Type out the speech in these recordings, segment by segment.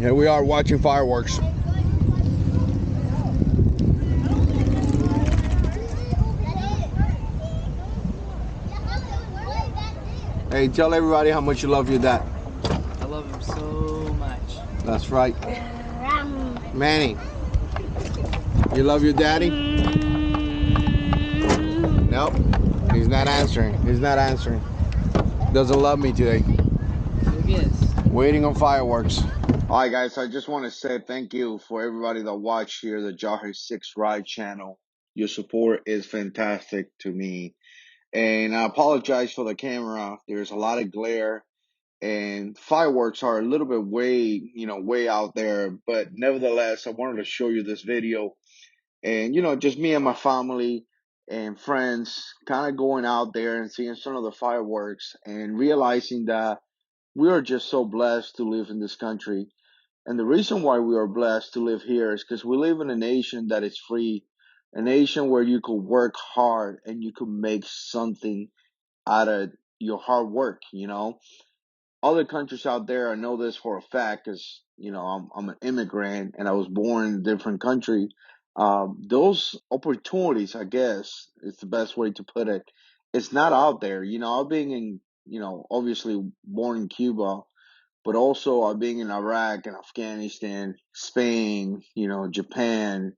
Here we are watching fireworks. Hey, tell everybody how much you love your dad. I love him so much. That's right. Manny, you love your daddy? Nope. He's not answering. He's not answering. Doesn't love me today. Waiting on fireworks. Alright guys, I just want to say thank you for everybody that watched here, the JH6 Out channel. Your support is fantastic to me. And I apologize for the camera. There's a lot of glare. And fireworks are a little bit way out there. But nevertheless, I wanted to show you this video. And, just me and my family and friends kind of going out there and seeing some of the fireworks and realizing that we are just so blessed to live in this country. And the reason why we are blessed to live here is because we live in a nation that is free, a nation where you could work hard and you could make something out of your hard work, Other countries out there, I know this for a fact because, I'm an immigrant and I was born in a different country. Those opportunities, I guess, is the best way to put it. It's not out there. I've been in, obviously born in Cuba, but also I've been in Iraq and Afghanistan, Spain, Japan,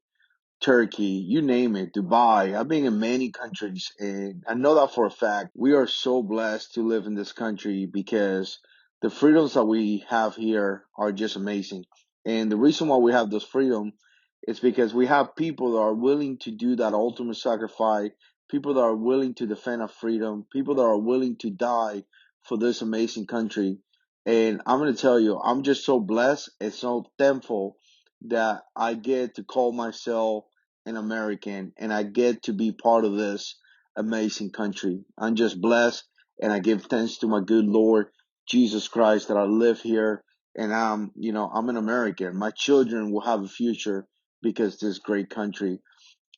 Turkey, you name it, Dubai. I've been in many countries and I know that for a fact. We are so blessed to live in this country because the freedoms that we have here are just amazing. And the reason why we have this freedom is because we have people that are willing to do that ultimate sacrifice, people that are willing to defend our freedom, people that are willing to die for this amazing country. And I'm going to tell you, I'm just so blessed and so thankful that I get to call myself an American and I get to be part of this amazing country. I'm just blessed and I give thanks to my good Lord Jesus Christ that I live here and I'm an American. My children will have a future because this great country.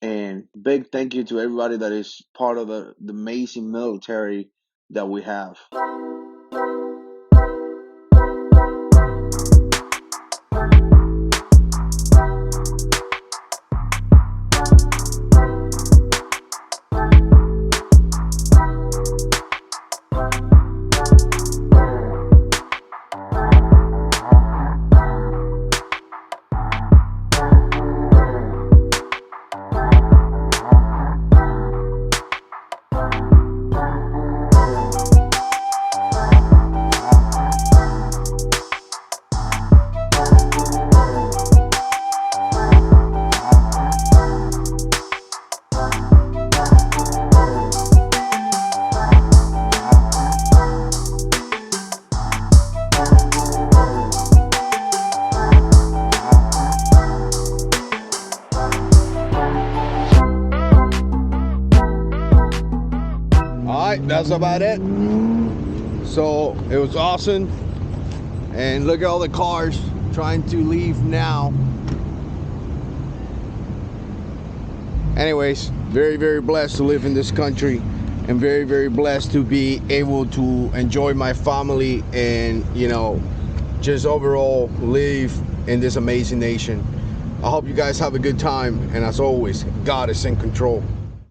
And big thank you to everybody that is part of the amazing military that we have. That's about it. So it was awesome, and look at all the cars trying to leave now. Anyways, very, very blessed to live in this country and very, very blessed to be able to enjoy my family and just overall live in this amazing nation. I hope you guys have a good time, and as always, God is in control.